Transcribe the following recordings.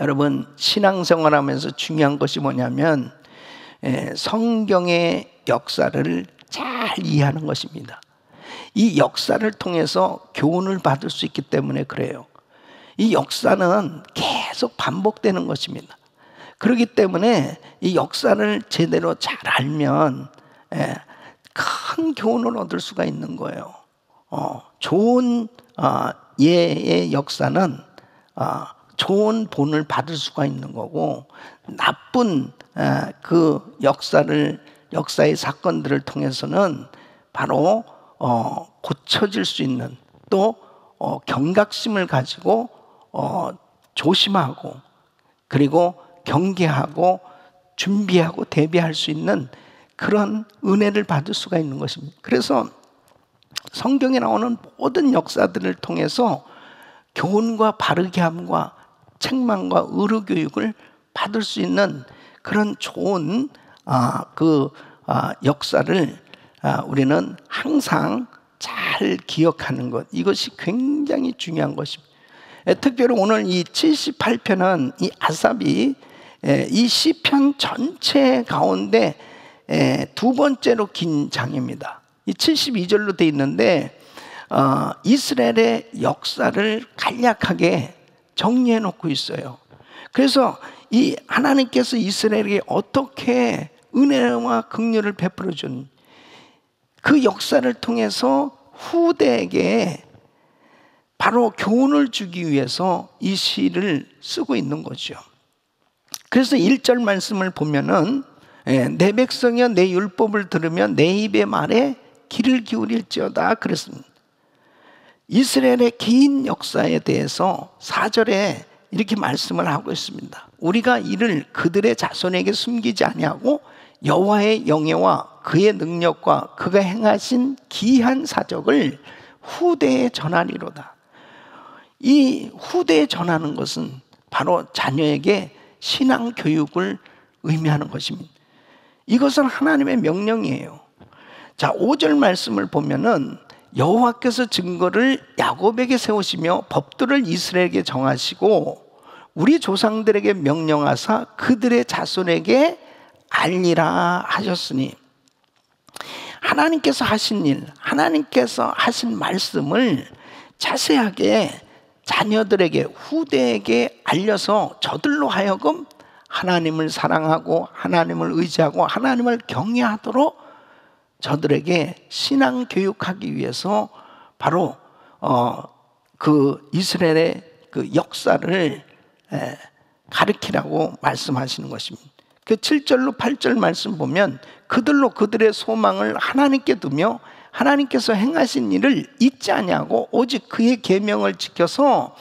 여러분, 신앙생활하면서 중요한 것이 뭐냐면 성경의 역사를 잘 이해하는 것입니다. 이 역사를 통해서 교훈을 받을 수 있기 때문에 그래요. 이 역사는 계속 반복되는 것입니다. 그렇기 때문에 이 역사를 제대로 잘 알면 큰 교훈을 얻을 수가 있는 거예요. 좋은 예의 역사는 좋은 본을 받을 수가 있는 거고, 나쁜 그 역사의 사건들을 통해서는 바로 고쳐질 수 있는, 또 경각심을 가지고 조심하고, 그리고 경계하고 준비하고 대비할 수 있는 그런 은혜를 받을 수가 있는 것입니다. 그래서 성경에 나오는 모든 역사들을 통해서 교훈과 바르게 함과 책망과 의로 교육을 받을 수 있는 그런 좋은 역사를 우리는 항상 잘 기억하는 것, 이것이 굉장히 중요한 것입니다. 특별히 오늘 이 78편은 이 아삽이 이 시편 전체 가운데 두 번째로 긴 장입니다. 이 72절로 되어 있는데 이스라엘의 역사를 간략하게 정리해 놓고 있어요. 그래서 이 하나님께서 이스라엘에게 어떻게 은혜와 긍휼을 베풀어 준 그 역사를 통해서 후대에게 바로 교훈을 주기 위해서 이 시를 쓰고 있는 거죠. 그래서 1절 말씀을 보면은 내 백성이여 내 율법을 들으면 내 입의 말에 귀를 기울일지어다 그랬습니다. 이스라엘의 긴 역사에 대해서 4절에 이렇게 말씀을 하고 있습니다. 우리가 이를 그들의 자손에게 숨기지 아니하고 여호와의 영예와 그의 능력과 그가 행하신 기이한 사적을 후대에 전하리로다. 이 후대에 전하는 것은 바로 자녀에게 신앙 교육을 의미하는 것입니다. 이것은 하나님의 명령이에요. 자, 5절 말씀을 보면은 여호와께서 증거를 야곱에게 세우시며 법도를 이스라엘에게 정하시고 우리 조상들에게 명령하사 그들의 자손에게 알리라 하셨으니, 하나님께서 하신 일, 하나님께서 하신 말씀을 자세하게 자녀들에게, 후대에게 알려서 저들로 하여금 하나님을 사랑하고 하나님을 의지하고 하나님을 경외하도록 저들에게 신앙 교육하기 위해서 바로 그 이스라엘의 그 역사를 가르치라고 말씀하시는 것입니다. 그 7절로 8절 말씀 보면 그들로 그들의 소망을 하나님께 두며 하나님께서 행하신 일을 잊지 아니하고 오직 그의 계명을 지켜서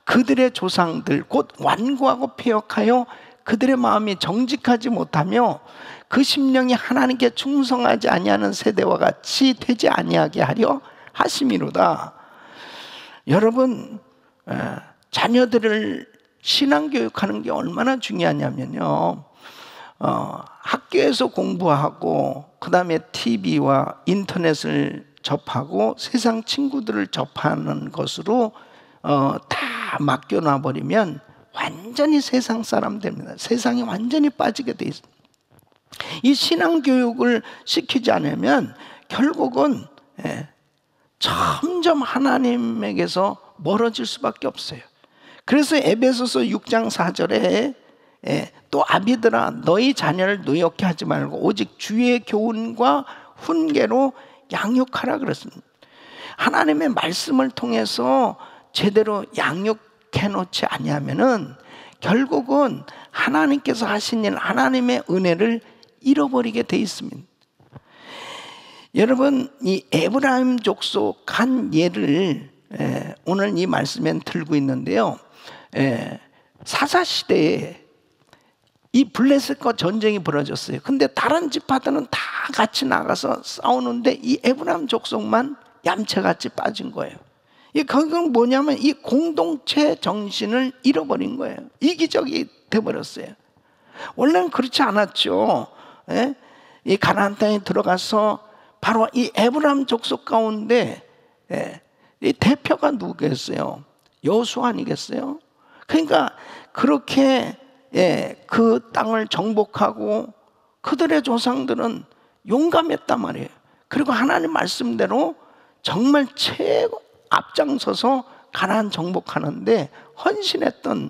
그들의 조상들 곧 완고하고 패역하여 그들의 마음이 정직하지 못하며 그 심령이 하나님께 충성하지 아니하는 세대와 같이 되지 아니하게 하려 하심이로다. 여러분, 자녀들을 신앙교육하는 게 얼마나 중요하냐면요, 학교에서 공부하고 그 다음에 TV와 인터넷을 접하고 세상 친구들을 접하는 것으로 다 맡겨놔 버리면 완전히 세상 사람 됩니다. 세상에 완전히 빠지게 돼 있습니다. 이 신앙교육을 시키지 않으면 결국은 점점 하나님에게서 멀어질 수밖에 없어요. 그래서 에베소서 6장 4절에 또 아비들아 너희 자녀를 노엽게 하지 말고 오직 주의 교훈과 훈계로 양육하라 그랬습니다. 하나님의 말씀을 통해서 제대로 양육해 놓지 아니하면은 결국은 하나님께서 하신 일, 하나님의 은혜를 잃어버리게 돼 있습니다. 여러분, 이 에브라임 족속 한 예를 오늘 이 말씀에 들고 있는데요, 사사시대에 이 블레셋과 전쟁이 벌어졌어요. 근데 다른 지파들은 다 같이 나가서 싸우는데 이 에브라임 족속만 얌체같이 빠진 거예요. 그건 뭐냐면 이 공동체 정신을 잃어버린 거예요. 이기적이 돼버렸어요. 원래는 그렇지 않았죠. 이 가나안 땅에 들어가서 바로 이 에브라임 족속 가운데 이 대표가 누구겠어요? 여호수아 아니겠어요? 그러니까 그렇게 그 땅을 정복하고 그들의 조상들은 용감했단 말이에요. 그리고 하나님 말씀대로 정말 최고 앞장서서 가나안 정복하는데 헌신했던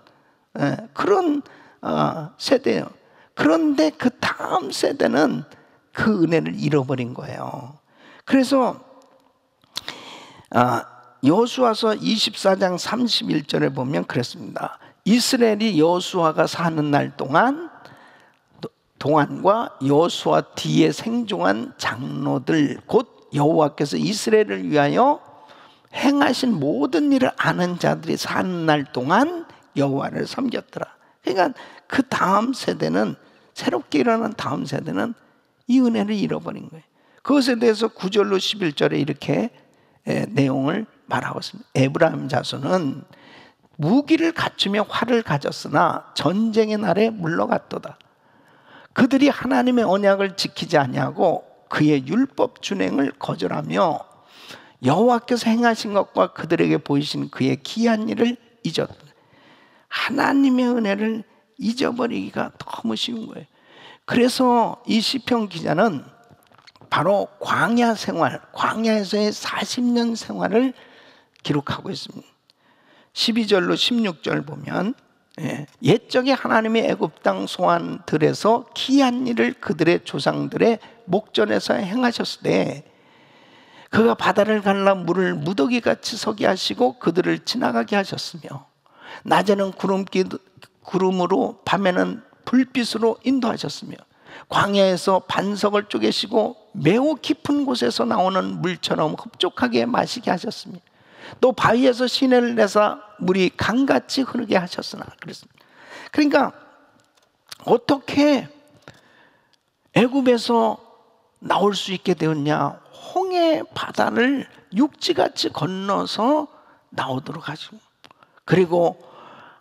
그런 세대예요. 그런데 그 다음 세대는 그 은혜를 잃어버린 거예요. 그래서 여호수아서 24장 31절에 보면 그랬습니다. 이스라엘이 여호수아가 사는 날 동안과 여호수아 뒤에 생존한 장로들 곧 여호와께서 이스라엘을 위하여 행하신 모든 일을 아는 자들이 사는 날 동안 여호와를 섬겼더라. 그러니까 그 다음 세대는, 새롭게 일어난 다음 세대는 이 은혜를 잃어버린 거예요. 그것에 대해서 9절로 11절에 이렇게 내용을 말하고 있습니다. 에브라임 자손은 무기를 갖추며 활을 가졌으나 전쟁의 날에 물러갔도다. 그들이 하나님의 언약을 지키지 아니하고 그의 율법 준행을 거절하며 여호와께서 행하신 것과 그들에게 보이신 그의 기이한 일을 잊었다. 하나님의 은혜를 잊어버리기가 너무 쉬운 거예요. 그래서 이 시편 기자는 바로 광야 생활, 광야에서의 40년 생활을 기록하고 있습니다. 12절로 16절 보면 옛적에 하나님의 애굽 땅 소환들에서 기이한 일을 그들의 조상들의 목전에서 행하셨을 때 그가 바다를 갈라 물을 무더기같이 서게 하시고 그들을 지나가게 하셨으며 낮에는 구름으로 밤에는 불빛으로 인도하셨으며 광야에서 반석을 쪼개시고 매우 깊은 곳에서 나오는 물처럼 흡족하게 마시게 하셨으며 또 바위에서 시내를 내사 물이 강같이 흐르게 하셨으나 그랬습니다. 그러니까 어떻게 애굽에서 나올 수 있게 되었냐? 홍해 바다를 육지같이 건너서 나오도록 하시고, 그리고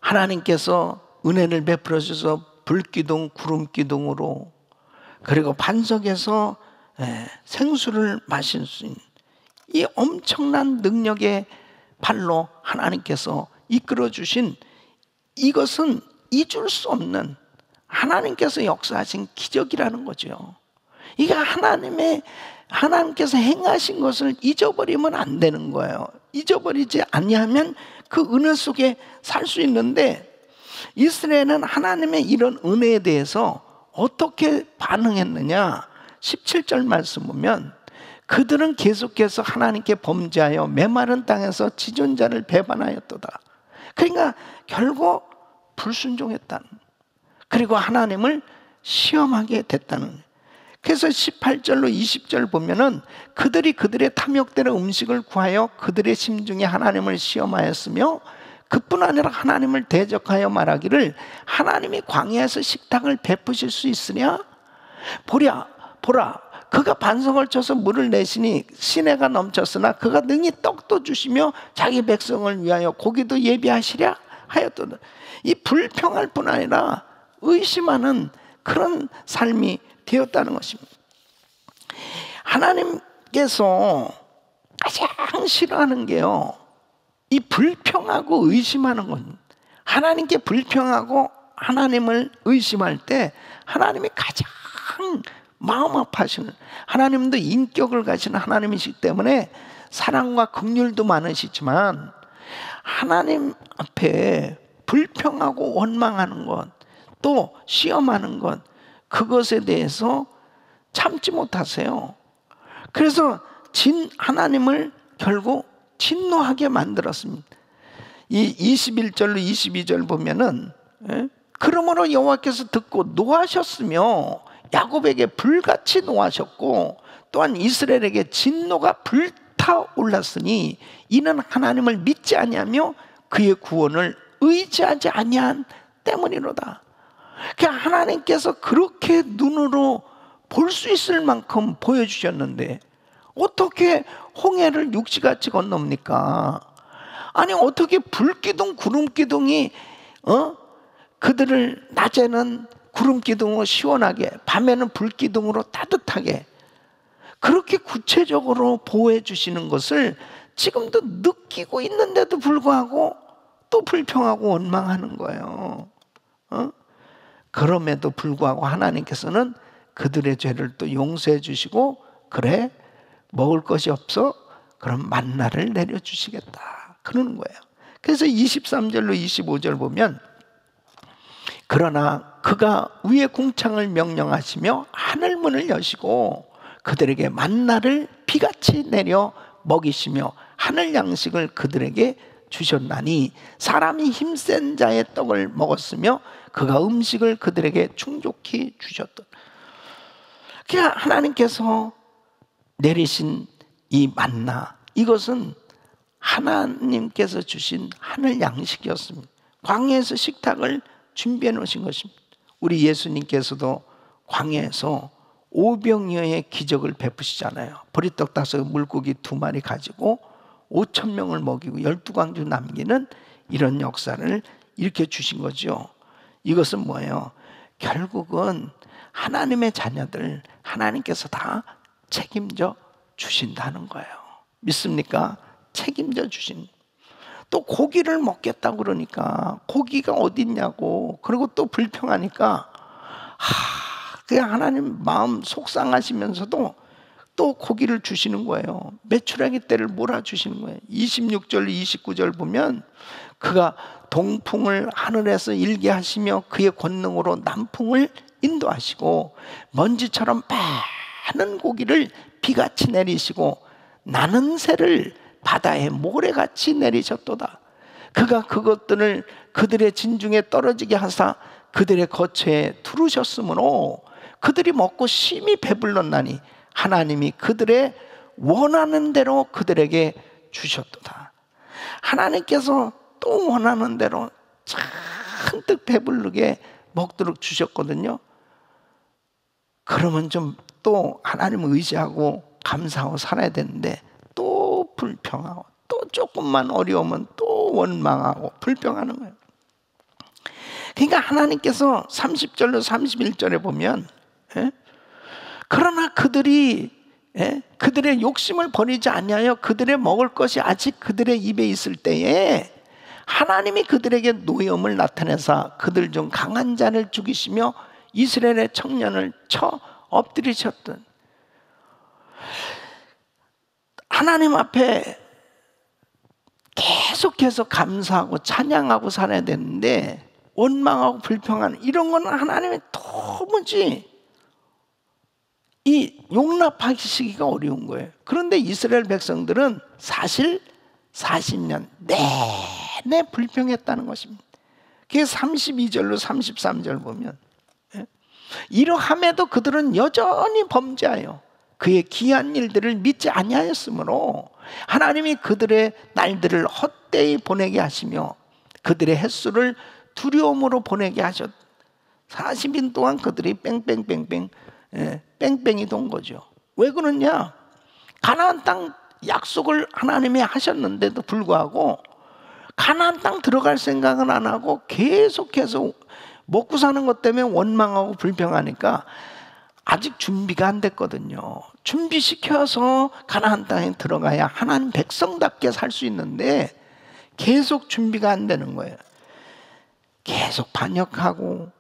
하나님께서 은혜를 베풀어 주셔서 불기둥, 구름기둥으로, 그리고 반석에서 생수를 마실 수 있는 이 엄청난 능력의 발로 하나님께서 이끌어 주신, 이것은 잊을 수 없는 하나님께서 역사하신 기적이라는 거죠. 이게 하나님께서 행하신 것을 잊어버리면 안 되는 거예요. 잊어버리지 아니하면 그 은혜 속에 살 수 있는데, 이스라엘은 하나님의 이런 은혜에 대해서 어떻게 반응했느냐? 17절 말씀 보면 그들은 계속해서 하나님께 범죄하여 메마른 땅에서 지존자를 배반하였도다. 그러니까 결국 불순종했다는, 그리고 하나님을 시험하게 됐다는. 그래서 18절로 20절 보면은 그들이 그들의 탐욕대로 음식을 구하여 그들의 심중에 하나님을 시험하였으며 그뿐 아니라 하나님을 대적하여 말하기를 하나님이 광야에서 식탁을 베푸실 수 있으랴? 보라 그가 반석을 쳐서 물을 내시니 시내가 넘쳤으나 그가 능히 떡도 주시며 자기 백성을 위하여 고기도 예비하시랴 하였도다. 이 불평할 뿐 아니라 의심하는 그런 삶이 되었다는 것입니다. 하나님께서 가장 싫어하는 게요, 이 불평하고 의심하는 건. 하나님께 불평하고 하나님을 의심할 때 하나님이 가장 마음 아파하시는, 하나님도 인격을 가진 하나님이시기 때문에 사랑과 긍휼도 많으시지만 하나님 앞에 불평하고 원망하는 것, 또 시험하는 것, 그것에 대해서 참지 못하세요. 그래서 하나님을 결국 진노하게 만들었습니다. 이 21절로 22절 보면은 그러므로 여호와께서 듣고 노하셨으며 야곱에게 불같이 노하셨고 또한 이스라엘에게 진노가 불타올랐으니 이는 하나님을 믿지 아니하며 그의 구원을 의지하지 아니한 때문이로다. 그러니까 하나님께서 그렇게 눈으로 볼 수 있을 만큼 보여주셨는데 어떻게 홍해를 육지같이 건넙니까? 아니 어떻게 불기둥 구름기둥이 그들을 낮에는 구름기둥으로 시원하게, 밤에는 불기둥으로 따뜻하게 그렇게 구체적으로 보호해 주시는 것을 지금도 느끼고 있는데도 불구하고 또 불평하고 원망하는 거예요. 그럼에도 불구하고 하나님께서는 그들의 죄를 또 용서해 주시고, 그래 먹을 것이 없어? 그럼 만나를 내려주시겠다 그러는 거예요. 그래서 23절로 25절 보면, 그러나 그가 위의 궁창을 명령하시며 하늘문을 여시고 그들에게 만나를 비같이 내려 먹이시며 하늘 양식을 그들에게 주셨나니 사람이 힘센 자의 떡을 먹었으며 그가 음식을 그들에게 충족히 주셨던. 그러니까 하나님께서 내리신 이 만나, 이것은 하나님께서 주신 하늘 양식이었습니다. 광야에서 식탁을 준비해 놓으신 것입니다. 우리 예수님께서도 광야에서 오병이어의 기적을 베푸시잖아요. 보리떡 5, 물고기 2마리 가지고 5,000명을 먹이고 12광주 남기는 이런 역사를 일으켜 주신 거죠. 이것은 뭐예요? 결국은 하나님의 자녀들 하나님께서 다 책임져 주신다는 거예요. 믿습니까? 책임져 주신. 또 고기를 먹겠다고 그러니까 고기가 어디 있냐고, 그리고 또 불평하니까 그냥 하나님 마음 속상하시면서도 또 고기를 주시는 거예요. 메추라기 떼를 몰아주시는 거예요. 26절 29절 보면 그가 동풍을 하늘에서 일게 하시며 그의 권능으로 남풍을 인도하시고 먼지처럼 많은 고기를 비같이 내리시고 나는 새를 바다에 모래같이 내리셨도다. 그가 그것들을 그들의 진중에 떨어지게 하사 그들의 거처에 두르셨으므로 그들이 먹고 심히 배불렀나니 하나님이 그들의 원하는 대로 그들에게 주셨도다. 하나님께서 또 원하는 대로 잔뜩 배부르게 먹도록 주셨거든요. 그러면 좀 또 하나님을 의지하고 감사하고 살아야 되는데 또 불평하고 또 조금만 어려우면 또 원망하고 불평하는 거예요. 그러니까 하나님께서 30절로 31절에 보면 그러나 그들이 그들의 욕심을 버리지 아니하여 그들의 먹을 것이 아직 그들의 입에 있을 때에 하나님이 그들에게 노염을 나타내사 그들 중 강한 자를 죽이시며 이스라엘의 청년을 쳐 엎드리셨던. 하나님 앞에 계속해서 감사하고 찬양하고 살아야 되는데 원망하고 불평하는 이런 거는 하나님이 도무지 이 용납하시기가 어려운 거예요. 그런데 이스라엘 백성들은 사실 40년 내내 불평했다는 것입니다. 그게 32절로 33절 보면 이러함에도 그들은 여전히 범죄하여 그의 기한 일들을 믿지 아니하였으므로 하나님이 그들의 날들을 헛되이 보내게 하시며 그들의 햇수를 두려움으로 보내게 하셨. 40인 동안 그들이 뺑뺑이 돈 거죠. 왜 그러냐? 가나안 땅 약속을 하나님이 하셨는데도 불구하고 가나안 땅 들어갈 생각은 안 하고 계속해서 먹고 사는 것 때문에 원망하고 불평하니까 아직 준비가 안 됐거든요. 준비시켜서 가나안 땅에 들어가야 하나님 백성답게 살 수 있는데 계속 준비가 안 되는 거예요. 계속 반역하고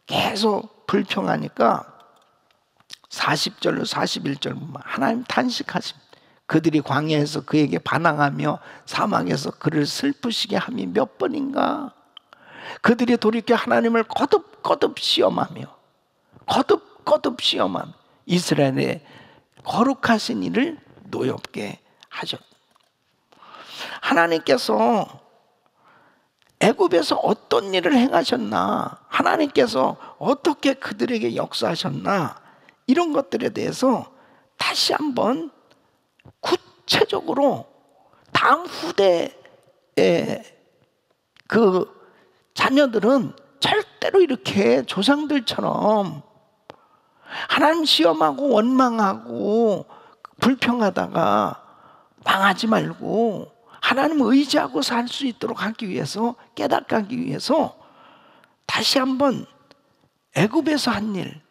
계속 불평하니까 40절로 41절 보면 하나님 탄식하십니다. 그들이 광야에서 그에게 반항하며 사막에서 그를 슬프시게 함이 몇 번인가. 그들이 돌이켜 하나님을 거듭 시험하며 이스라엘의 거룩하신 이를 노엽게 하셨다. 하나님께서 애굽에서 어떤 일을 행하셨나, 하나님께서 어떻게 그들에게 역사하셨나, 이런 것들에 대해서 다시 한번 구체적으로 다음 후대의 그 자녀들은 절대로 이렇게 조상들처럼 하나님 시험하고 원망하고 불평하다가 망하지 말고 하나님을 의지하고 살 수 있도록 하기 위해서, 깨닫게 하기 위해서 다시 한번 애굽에서 한 일,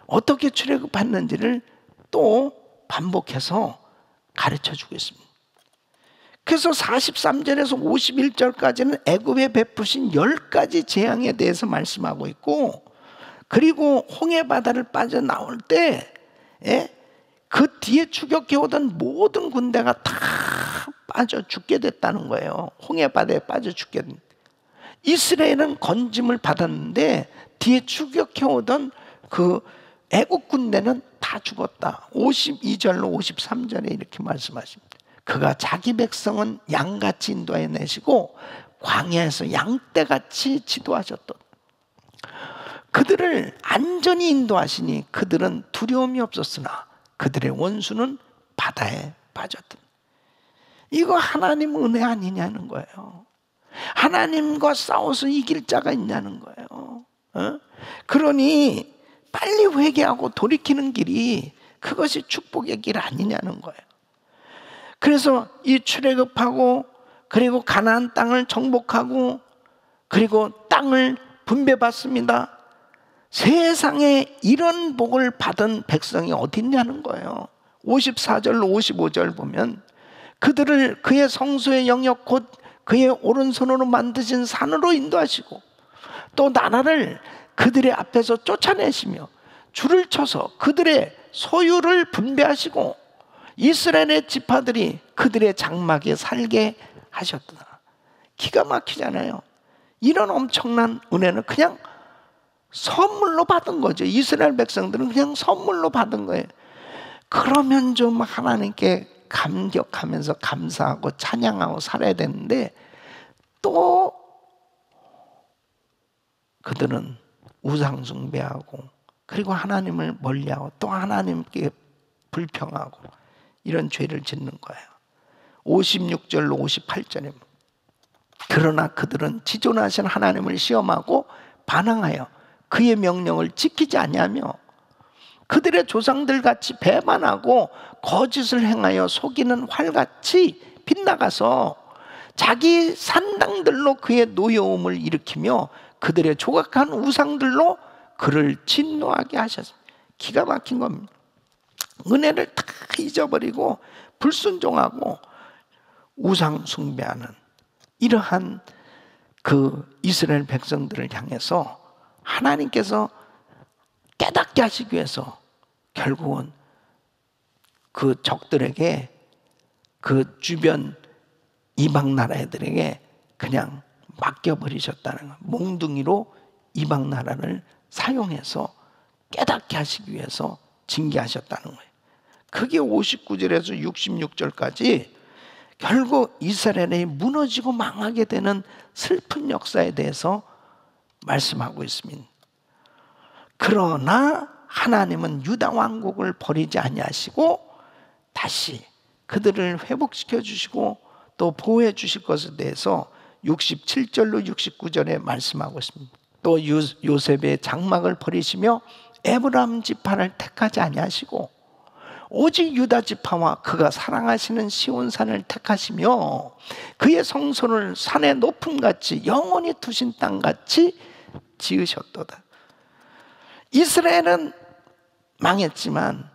어떻게 출애굽했는지를 또 반복해서 가르쳐 주고 있습니다. 그래서 43절에서 51절까지는 애굽에 베푸신 10가지 재앙에 대해서 말씀하고 있고, 그리고 홍해바다를 빠져나올 때 그 뒤에 추격해오던 모든 군대가 다 빠져 죽게 됐다는 거예요. 홍해바다에 빠져 죽게 됐. 이스라엘은 건짐을 받았는데 뒤에 추격해오던 그 애국 군대는 다 죽었다. 52절로 53절에 이렇게 말씀하십니다. 그가 자기 백성은 양같이 인도해 내시고 광야에서 양떼같이 지도하셨던, 그들을 안전히 인도하시니 그들은 두려움이 없었으나 그들의 원수는 바다에 빠졌던. 이거 하나님 은혜 아니냐는 거예요. 하나님과 싸워서 이길 자가 있냐는 거예요. 그러니 빨리 회개하고 돌이키는 길이, 그것이 축복의 길 아니냐는 거예요. 그래서 이 출애굽하고, 그리고 가나안 땅을 정복하고, 그리고 땅을 분배받습니다. 세상에 이런 복을 받은 백성이 어디 있냐는 거예요. 54절로 55절 보면 그들을 그의 성소의 영역 곧 그의 오른손으로 만드신 산으로 인도하시고, 또 나라를 그들의 앞에서 쫓아내시며 줄을 쳐서 그들의 소유를 분배하시고 이스라엘의 지파들이 그들의 장막에 살게 하셨다. 기가 막히잖아요. 이런 엄청난 은혜는 그냥 선물로 받은 거죠. 이스라엘 백성들은 그냥 선물로 받은 거예요. 그러면 좀 하나님께 감격하면서 감사하고 찬양하고 살아야 되는데, 또 그들은 우상 숭배하고, 그리고 하나님을 멀리하고, 또 하나님께 불평하고, 이런 죄를 짓는 거예요. 56절로 58절에 그러나 그들은 지존하신 하나님을 시험하고 반항하여 그의 명령을 지키지 아니하며 그들의 조상들 같이 배반하고 거짓을 행하여 속이는 활같이 빗나가서 자기 산당들로 그의 노여움을 일으키며 그들의 조각한 우상들로 그를 진노하게 하셨습니다. 기가 막힌 겁니다. 은혜를 다 잊어버리고 불순종하고 우상 숭배하는 이러한 그 이스라엘 백성들을 향해서 하나님께서 깨닫게 하시기 위해서 결국은 그 적들에게, 그 주변 이방 나라 애들에게 그냥 맡겨버리셨다는 거예요. 몽둥이로 이방 나라를 사용해서 깨닫게 하시기 위해서 징계하셨다는 거예요. 그게 59절에서 66절까지 결국 이스라엘이 무너지고 망하게 되는 슬픈 역사에 대해서 말씀하고 있습니다. 그러나 하나님은 유다 왕국을 버리지 아니하시고 다시 그들을 회복시켜 주시고 또 보호해 주실 것에 대해서 67절로 69절에 말씀하고 있습니다. 또 요셉의 장막을 버리시며 에브라임 지파를 택하지 아니하시고 오직 유다 지파와 그가 사랑하시는 시온산을 택하시며 그의 성소를 산의 높음같이 영원히 두신 땅같이 지으셨도다. 이스라엘은 망했지만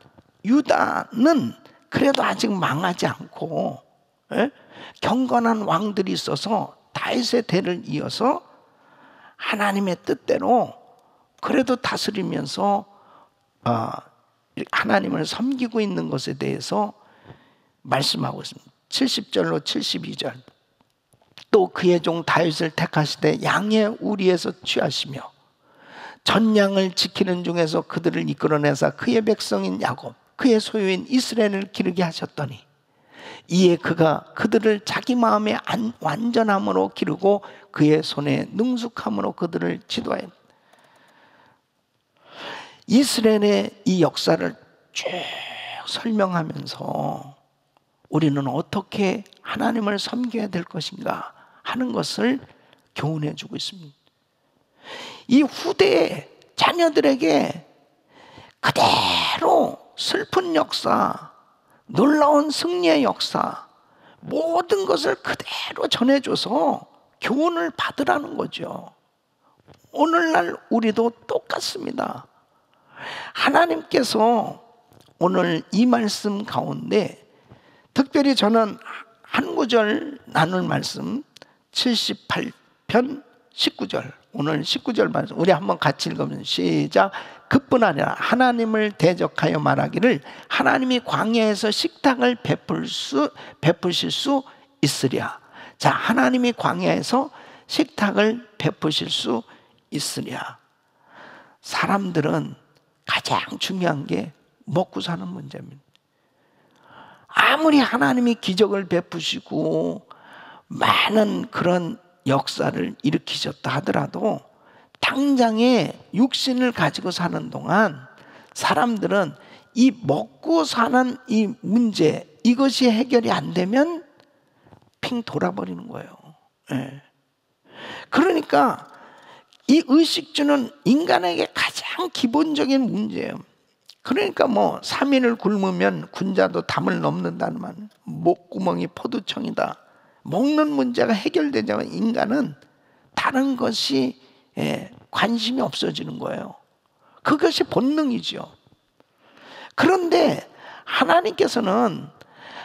유다는 그래도 아직 망하지 않고 경건한 왕들이 있어서 다윗의 대를 이어서 하나님의 뜻대로 그래도 다스리면서 하나님을 섬기고 있는 것에 대해서 말씀하고 있습니다. 70절로 72절. 또 그의 종 다윗을 택하시되 양의 우리에서 취하시며 전양을 지키는 중에서 그들을 이끌어내사 그의 백성인 야곱 그의 소유인 이스라엘을 기르게 하셨더니 이에 그가 그들을 자기 마음의 완전함으로 기르고 그의 손에 능숙함으로 그들을 지도하였다. 이스라엘의 이 역사를 쭉 설명하면서 우리는 어떻게 하나님을 섬겨야 될 것인가 하는 것을 교훈해 주고 있습니다. 이 후대의 자녀들에게 그대로 슬픈 역사, 놀라운 승리의 역사, 모든 것을 그대로 전해줘서 교훈을 받으라는 거죠. 오늘날 우리도 똑같습니다. 하나님께서 오늘 이 말씀 가운데 특별히 저는 한 구절 나눌 말씀 78편 19절, 오늘 19절 말씀 우리 한번 같이 읽으면 시작. 그뿐 아니라 하나님을 대적하여 말하기를 하나님이 광야에서 식탁을 베푸실 수 있으랴. 자, 하나님이 광야에서 식탁을 베푸실 수 있으랴. 사람들은 가장 중요한 게 먹고 사는 문제입니다. 아무리 하나님이 기적을 베푸시고 많은 그런 역사를 일으키셨다 하더라도 당장에 육신을 가지고 사는 동안 사람들은 이 먹고 사는 이 문제, 이것이 해결이 안 되면 핑 돌아버리는 거예요. 예. 그러니까 이 의식주는 인간에게 가장 기본적인 문제예요. 그러니까 뭐 3일을 굶으면 군자도 담을 넘는다는 말, 목구멍이 포도청이다. 먹는 문제가 해결되자면 인간은 다른 것이 관심이 없어지는 거예요. 그것이 본능이죠. 그런데 하나님께서는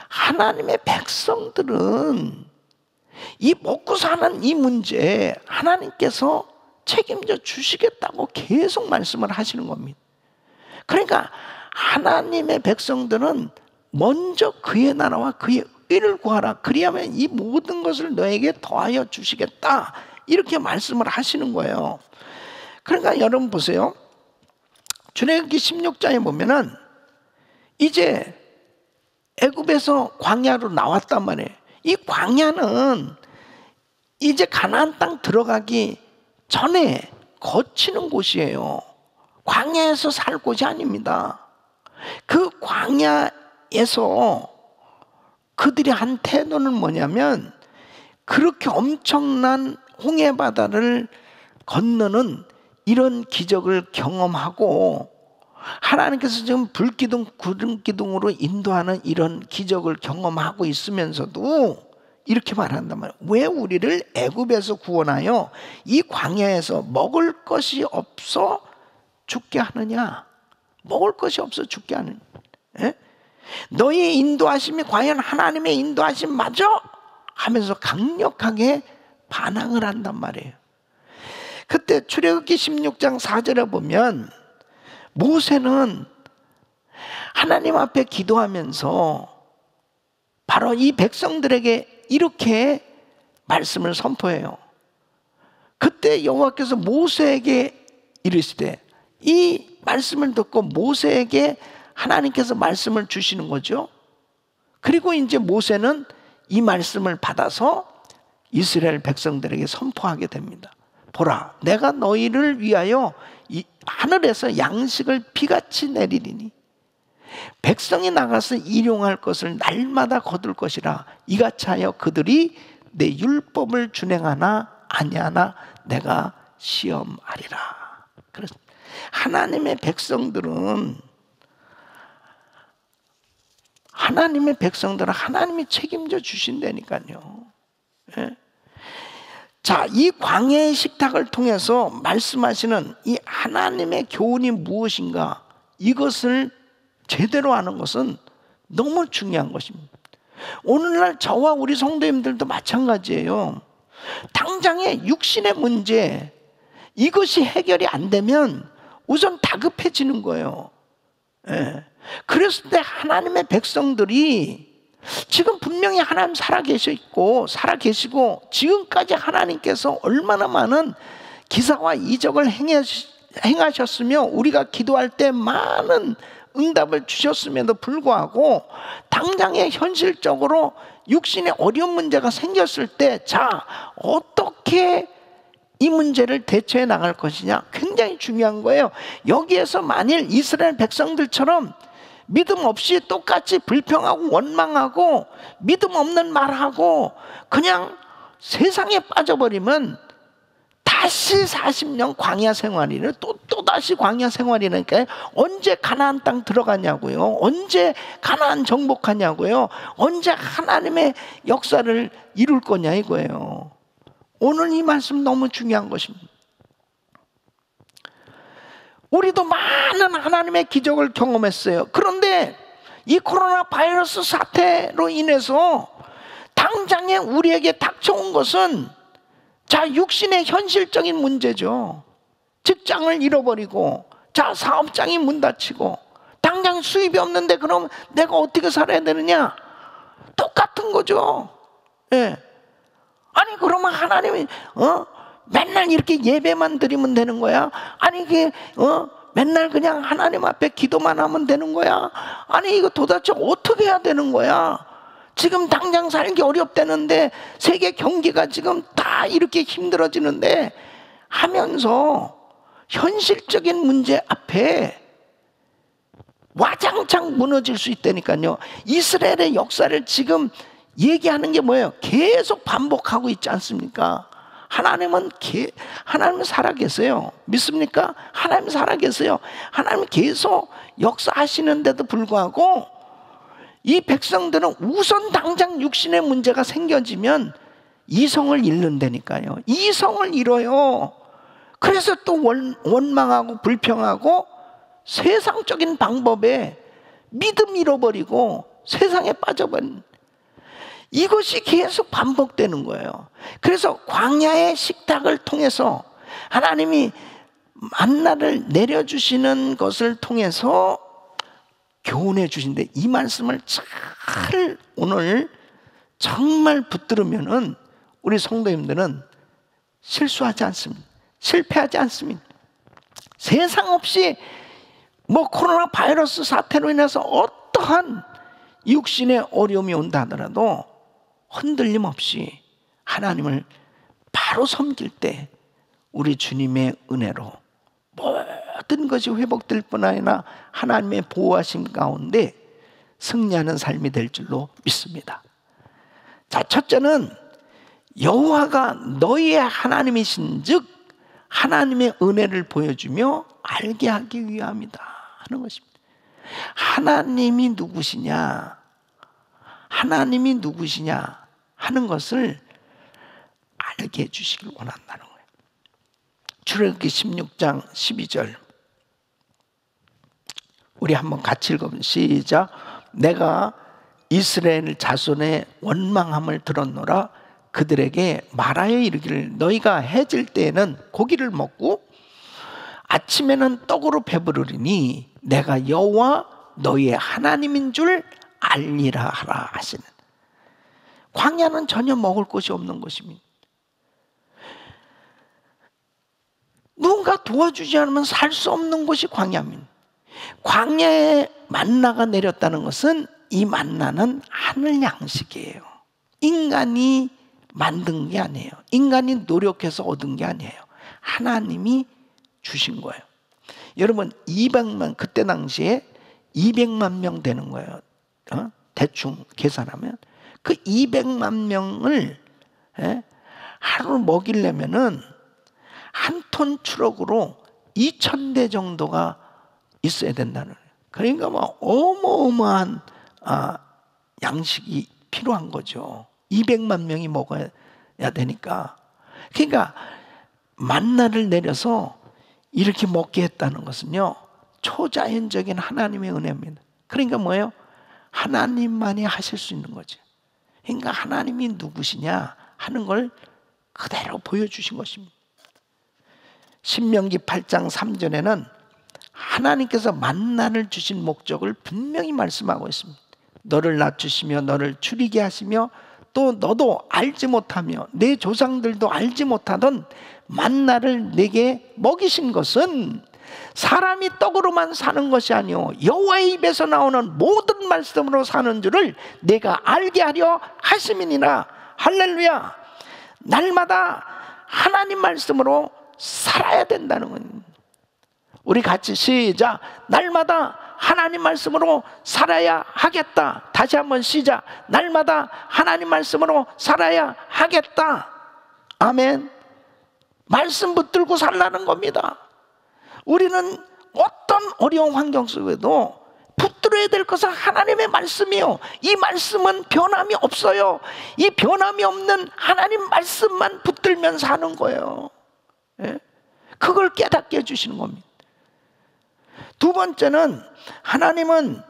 하나님의 백성들은 이 먹고 사는 이 문제에 하나님께서 책임져 주시겠다고 계속 말씀을 하시는 겁니다. 그러니까 하나님의 백성들은 먼저 그의 나라와 그의 의를 구하라. 그리하면 이 모든 것을 너에게 더하여 주시겠다. 이렇게 말씀을 하시는 거예요. 그러니까 여러분 보세요. 출애굽기 16장에 보면은 이제 애굽에서 광야로 나왔단 말이에요. 이 광야는 이제 가나안 땅 들어가기 전에 거치는 곳이에요. 광야에서 살 곳이 아닙니다. 그 광야에서 그들이 한 태도는 뭐냐면 그렇게 엄청난 홍해바다를 건너는 이런 기적을 경험하고 하나님께서 지금 불기둥 구름기둥으로 인도하는 이런 기적을 경험하고 있으면서도 이렇게 말한단 말이에요. 왜 우리를 애굽에서 구원하여 이 광야에서 먹을 것이 없어 죽게 하느냐. 먹을 것이 없어 죽게 하느냐. 예? 너희 인도하심이 과연 하나님의 인도하심 맞아? 하면서 강력하게 반항을 한단 말이에요. 그때 출애굽기 16장 4절에 보면 모세는 하나님 앞에 기도하면서 바로 이 백성들에게 이렇게 말씀을 선포해요. 그때 여호와께서 모세에게 이르시되, 이 말씀을 듣고 모세에게 하나님께서 말씀을 주시는 거죠. 그리고 이제 모세는 이 말씀을 받아서 이스라엘 백성들에게 선포하게 됩니다. 보라, 내가 너희를 위하여 이 하늘에서 양식을 비같이 내리리니 백성이 나가서 일용할 것을 날마다 거둘 것이라. 이같이 하여 그들이 내 율법을 준행하나 아니하나 내가 시험하리라. 그래서 하나님의 백성들은 하나님이 책임져 주신다니까요. 예? 자, 이 광야의 식탁을 통해서 말씀하시는 이 하나님의 교훈이 무엇인가, 이것을 제대로 아는 것은 너무 중요한 것입니다. 오늘날 저와 우리 성도님들도 마찬가지예요. 당장의 육신의 문제, 이것이 해결이 안 되면 우선 다급해지는 거예요. 예. 그랬을 때 하나님의 백성들이 지금 분명히 하나님 살아계시고 지금까지 하나님께서 얼마나 많은 기사와 이적을 행하셨으며 우리가 기도할 때 많은 응답을 주셨음에도 불구하고 당장에 현실적으로 육신에 어려운 문제가 생겼을 때, 자, 어떻게 이 문제를 대처해 나갈 것이냐, 굉장히 중요한 거예요. 여기에서 만일 이스라엘 백성들처럼 믿음 없이 똑같이 불평하고 원망하고 믿음 없는 말하고 그냥 세상에 빠져버리면 다시 40년 광야 생활이래. 또다시 광야 생활이니까 언제 가나안 땅 들어가냐고요. 언제 가나안 정복하냐고요. 언제 하나님의 역사를 이룰 거냐 이거예요. 오늘 이 말씀 너무 중요한 것입니다. 우리도 많은 하나님의 기적을 경험했어요. 그런데 이 코로나 바이러스 사태로 인해서 당장에 우리에게 닥쳐온 것은 자, 육신의 현실적인 문제죠. 직장을 잃어버리고, 자, 사업장이 문 닫히고, 당장 수입이 없는데 그럼 내가 어떻게 살아야 되느냐? 똑같은 거죠. 예. 아니 그러면 하나님이 맨날 이렇게 예배만 드리면 되는 거야? 아니 이게 맨날 그냥 하나님 앞에 기도만 하면 되는 거야? 아니 이거 도대체 어떻게 해야 되는 거야? 지금 당장 살기 어렵다는데 세계 경기가 지금 다 이렇게 힘들어지는데 하면서 현실적인 문제 앞에 와장창 무너질 수 있다니까요. 이스라엘의 역사를 지금 얘기하는 게 뭐예요? 계속 반복하고 있지 않습니까? 하나님은 살아계세요. 믿습니까? 하나님 살아계세요. 하나님 계속 역사하시는데도 불구하고 이 백성들은 우선 당장 육신의 문제가 생겨지면 이성을 잃는다니까요. 이성을 잃어요. 그래서 또 원망하고 불평하고 세상적인 방법에 믿음 잃어버리고 세상에 빠져버린, 이것이 계속 반복되는 거예요. 그래서 광야의 식탁을 통해서 하나님이 만나를 내려주시는 것을 통해서 교훈해 주신데, 이 말씀을 잘 오늘 정말 붙들으면은 우리 성도님들은 실수하지 않습니다. 실패하지 않습니다. 세상 없이 뭐 코로나 바이러스 사태로 인해서 어떠한 육신의 어려움이 온다 하더라도 흔들림 없이 하나님을 바로 섬길 때 우리 주님의 은혜로 모든 것이 회복될 뿐 아니라 하나님의 보호하심 가운데 승리하는 삶이 될 줄로 믿습니다. 자, 첫째는 여호와가 너희의 하나님이신 즉 하나님의 은혜를 보여주며 알게 하기 위함이다 하는 것입니다. 하나님이 누구시냐, 하나님이 누구시냐 하는 것을 알게 해주시길 원한다는 거예요. 출애굽기 16장 12절 우리 한번 같이 읽어보면 시작. 내가 이스라엘 자손의 원망함을 들었노라. 그들에게 말하여 이르기를 너희가 해질 때에는 고기를 먹고 아침에는 떡으로 배부르리니 내가 여호와 너희의 하나님인 줄 알리라 하라 하시는. 광야는 전혀 먹을 것이 없는 것입니다. 누군가 도와주지 않으면 살 수 없는 곳이 광야입니다. 광야에 만나가 내렸다는 것은 이 만나는 하늘 양식이에요. 인간이 만든 게 아니에요. 인간이 노력해서 얻은 게 아니에요. 하나님이 주신 거예요. 여러분 200만, 그때 당시에 200만 명 되는 거예요. 대충 계산하면 그 200만 명을 하루 먹이려면은 한 톤 트럭으로 2,000대 정도가 있어야 된다는 거예요. 그러니까 뭐 어마어마한 양식이 필요한 거죠. 200만 명이 먹어야 되니까. 그러니까 만나를 내려서 이렇게 먹게 했다는 것은요, 초자연적인 하나님의 은혜입니다. 그러니까 뭐예요? 하나님만이 하실 수 있는 거죠. 그러니까 하나님이 누구시냐 하는 걸 그대로 보여주신 것입니다. 신명기 8장 3절에는 하나님께서 만나를 주신 목적을 분명히 말씀하고 있습니다. 너를 낮추시며 너를 줄이게 하시며 또 너도 알지 못하며 내 조상들도 알지 못하던 만나를 내게 먹이신 것은 사람이 떡으로만 사는 것이 아니요 여호와의 입에서 나오는 모든 말씀으로 사는 줄을 내가 알게 하려 하심이니라. 할렐루야. 날마다 하나님 말씀으로 살아야 된다는 겁니다. 우리 같이 시작. 날마다 하나님 말씀으로 살아야 하겠다. 다시 한번 시작. 날마다 하나님 말씀으로 살아야 하겠다. 아멘. 말씀 붙들고 살라는 겁니다. 우리는 어떤 어려운 환경 속에도 붙들어야 될 것은 하나님의 말씀이요, 이 말씀은 변함이 없어요. 이 변함이 없는 하나님 말씀만 붙들면 사는 거예요. 그걸 깨닫게 해주시는 겁니다. 두 번째는 하나님은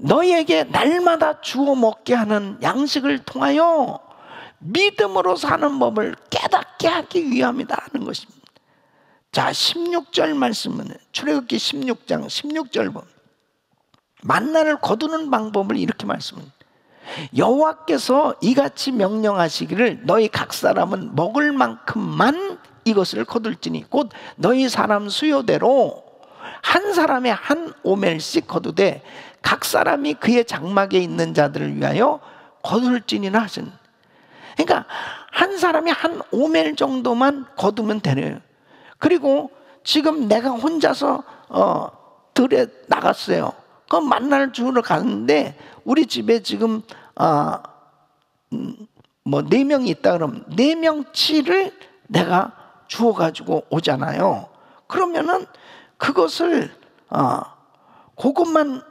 너희에게 날마다 주어 먹게 하는 양식을 통하여 믿음으로 사는 법을 깨닫게 하기 위함이다 하는 것입니다. 자, 16절 말씀은 출애굽기 16장 16절 보면 만나를 거두는 방법을 이렇게 말씀합니다. 여호와께서 이같이 명령하시기를 너희 각 사람은 먹을 만큼만 이것을 거둘지니 곧 너희 사람 수요대로 한 사람에 한 오멜씩 거두되 각 사람이 그의 장막에 있는 자들을 위하여 거둘지니라 하신. 그러니까 한 사람이 한 오멜 정도만 거두면 되네요. 그리고 지금 내가 혼자서 들에 나갔어요. 그 만나를 주우러 갔는데 우리 집에 지금 뭐 4명이 있다 그러면 4명치를 내가 주워가지고 오잖아요. 그러면은 그것을 그것만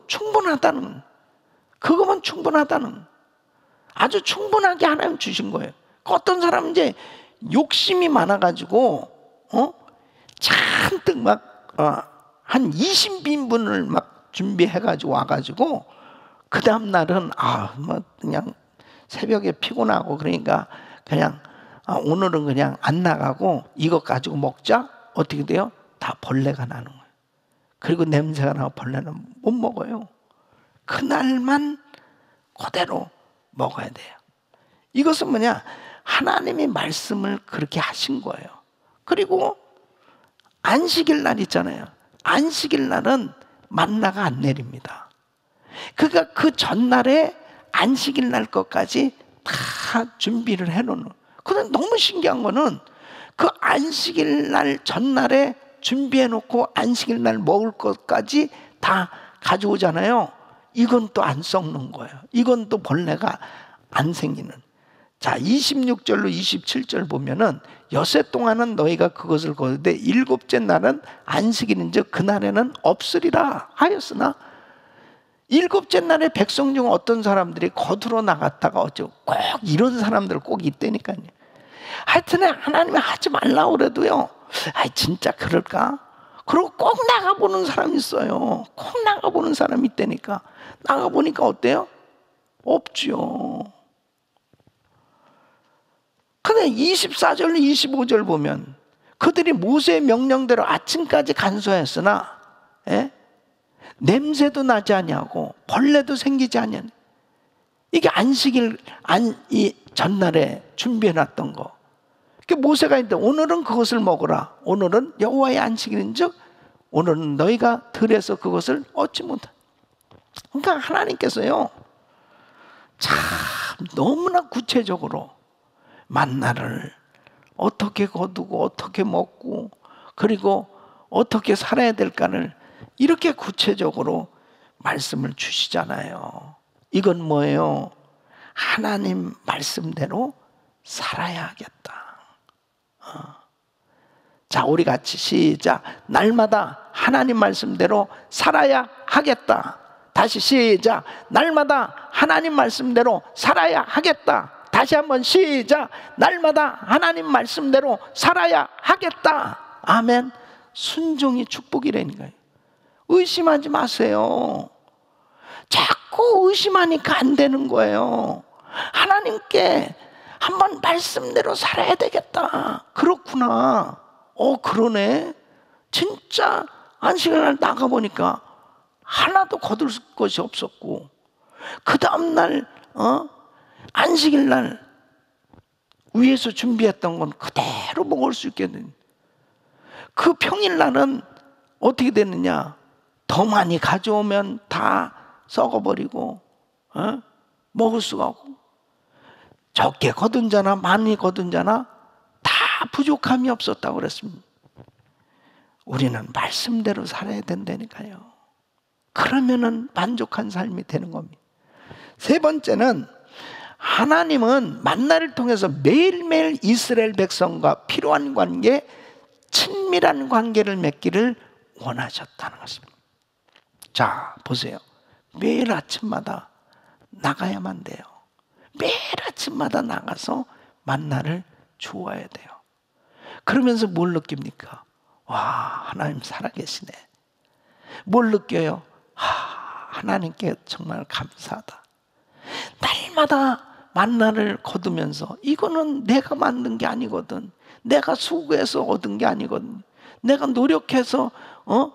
충분하다는, 그것만 충분하다는, 아주 충분하게 하나님 주신 거예요. 어떤 사람은 이제 욕심이 많아가지고 잔뜩 막 한 20인분을 막 준비해가지고 와가지고 그 다음 날은 뭐 그냥 새벽에 피곤하고 그러니까 그냥 오늘은 그냥 안 나가고 이것 가지고 먹자. 어떻게 돼요? 다 벌레가 나는 거예요. 그리고 냄새가 나고 벌레는 못 먹어요. 그날만 그대로 먹어야 돼요. 이것은 뭐냐? 하나님이 말씀을 그렇게 하신 거예요. 그리고 안식일 날 있잖아요. 안식일 날은 만나가 안 내립니다. 그러니까 그 전날에 안식일 날 것까지 다 준비를 해놓는. 그런데 너무 신기한 거는 그 안식일 날 전날에 준비해놓고 안식일 날 먹을 것까지 다 가져오잖아요. 이건 또 안 썩는 거예요. 이건 또 벌레가 안 생기는. 자, 26절로 27절 보면은 여세 동안은 너희가 그것을 거두되 일곱째 날은 안식일인즉 그날에는 없으리라 하였으나 일곱째 날에 백성 중 어떤 사람들이 거두러 나갔다가 어쩌고 꼭 이런 사람들 꼭 있다니까요. 하여튼 하나님이 하지 말라고 그래도요, 진짜 그럴까? 그리고 꼭 나가보는 사람이 있어요. 꼭 나가보는 사람이 있다니까. 나가보니까 어때요? 없죠. 근데 24절, 25절 보면 그들이 모세의 명령대로 아침까지 간수하였으나 냄새도 나지 아니하고 벌레도 생기지 아니하니. 이게 안식일 이 전날에 준비해놨던 거. 모세가 있는데 오늘은 그것을 먹으라. 오늘은 여호와의 안식일인즉 오늘은 너희가 들에서 그것을 얻지 못한다. 그러니까 하나님께서요, 참 너무나 구체적으로 만나를 어떻게 거두고 어떻게 먹고 그리고 어떻게 살아야 될까를 이렇게 구체적으로 말씀을 주시잖아요. 이건 뭐예요? 하나님 말씀대로 살아야 하겠다. 자, 우리 같이 시작. 날마다 하나님 말씀대로 살아야 하겠다. 다시 시작. 날마다 하나님 말씀대로 살아야 하겠다. 다시 한번 시작. 날마다 하나님 말씀대로 살아야 하겠다. 아멘. 순종이 축복이라니까요. 의심하지 마세요. 자꾸 의심하니까 안 되는 거예요. 하나님께 한번 말씀대로 살아야 되겠다. 그렇구나. 그러네. 진짜 안식일 날 나가보니까 하나도 거둘 것이 없었고, 그 다음날 안식일 날 위에서 준비했던 건 그대로 먹을 수 있겠는. 그 평일날은 어떻게 되느냐? 더 많이 가져오면 다 썩어버리고 먹을 수가 없고, 적게 거둔 자나 많이 거둔 자나 다 부족함이 없었다고 그랬습니다. 우리는 말씀대로 살아야 된다니까요. 그러면은 만족한 삶이 되는 겁니다. 세 번째는 하나님은 만나를 통해서 매일매일 이스라엘 백성과 필요한 관계, 친밀한 관계를 맺기를 원하셨다는 것입니다. 자, 보세요. 매일 아침마다 나가야만 돼요. 매일 아침마다 나가서 만나를 주어야 돼요. 그러면서 뭘 느낍니까? 와, 하나님 살아계시네. 뭘 느껴요? 하나님께 정말 감사하다. 날마다 만나를 거두면서 이거는 내가 만든 게 아니거든. 내가 수고해서 얻은 게 아니거든. 내가 노력해서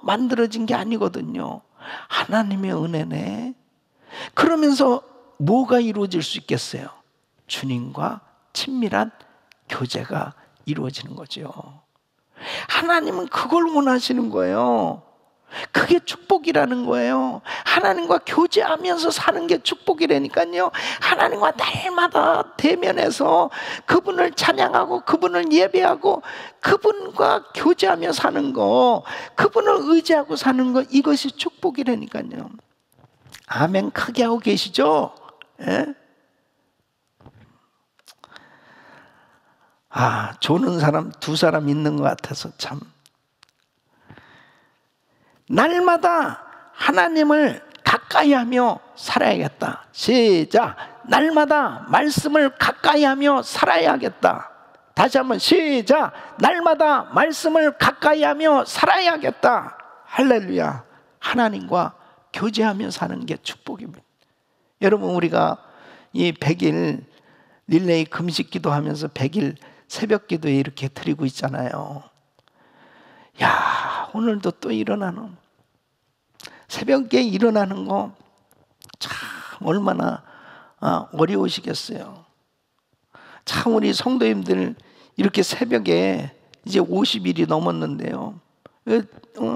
만들어진 게 아니거든요. 하나님의 은혜네. 그러면서 뭐가 이루어질 수 있겠어요? 주님과 친밀한 교제가 이루어지는 거죠. 하나님은 그걸 원하시는 거예요. 그게 축복이라는 거예요. 하나님과 교제하면서 사는 게 축복이라니까요. 하나님과 날마다 대면해서 그분을 찬양하고 그분을 예배하고 그분과 교제하며 사는 거, 그분을 의지하고 사는 거, 이것이 축복이라니까요. 아멘 크게 하고 계시죠? 예? 조는 사람 두 사람 있는 것 같아서 참. 날마다 하나님을 가까이 하며 살아야겠다. 시작. 날마다 말씀을 가까이 하며 살아야겠다. 다시 한번 시작. 날마다 말씀을 가까이 하며 살아야겠다. 할렐루야. 하나님과 교제하며 사는 게 축복입니다. 여러분, 우리가 이 100일 릴레이 금식 기도하면서 100일 새벽 기도에 이렇게 드리고 있잖아요. 야, 오늘도 또 일어나는, 새벽에 일어나는 거 참 얼마나 어려우시겠어요. 참 우리 성도님들 이렇게 새벽에 이제 50일이 넘었는데요.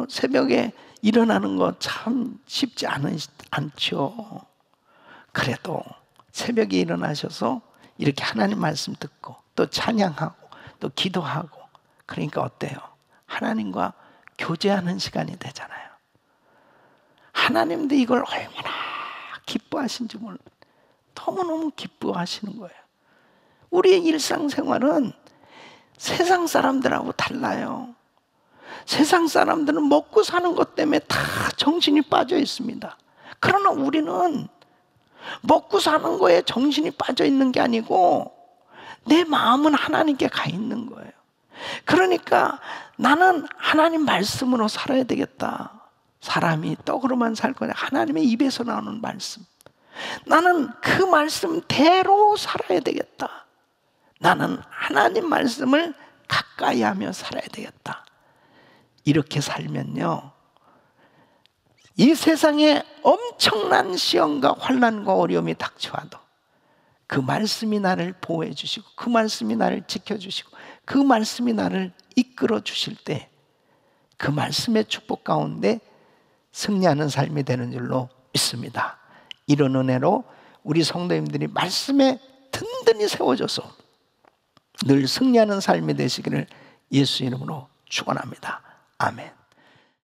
새벽에 일어나는 거 참 쉽지 않죠. 그래도 새벽에 일어나셔서 이렇게 하나님 말씀 듣고 또 찬양하고 또 기도하고, 그러니까 어때요? 하나님과 교제하는 시간이 되잖아요. 하나님도 이걸 얼마나 기뻐하신지 몰라요. 너무너무 기뻐하시는 거예요. 우리의 일상생활은 세상 사람들하고 달라요. 세상 사람들은 먹고 사는 것 때문에 다 정신이 빠져 있습니다. 그러나 우리는 먹고 사는 거에 정신이 빠져 있는 게 아니고 내 마음은 하나님께 가 있는 거예요. 그러니까 나는 하나님 말씀으로 살아야 되겠다. 사람이 떡으로만 살 거냐, 하나님의 입에서 나오는 말씀. 나는 그 말씀대로 살아야 되겠다. 나는 하나님 말씀을 가까이 하며 살아야 되겠다. 이렇게 살면요, 이 세상에 엄청난 시험과 환난과 어려움이 닥쳐와도 그 말씀이 나를 보호해 주시고 그 말씀이 나를 지켜주시고 그 말씀이 나를 이끌어 주실 때 그 말씀의 축복 가운데 승리하는 삶이 되는 줄로 믿습니다. 이런 은혜로 우리 성도님들이 말씀에 든든히 세워져서 늘 승리하는 삶이 되시기를 예수 이름으로 축원합니다. 아멘.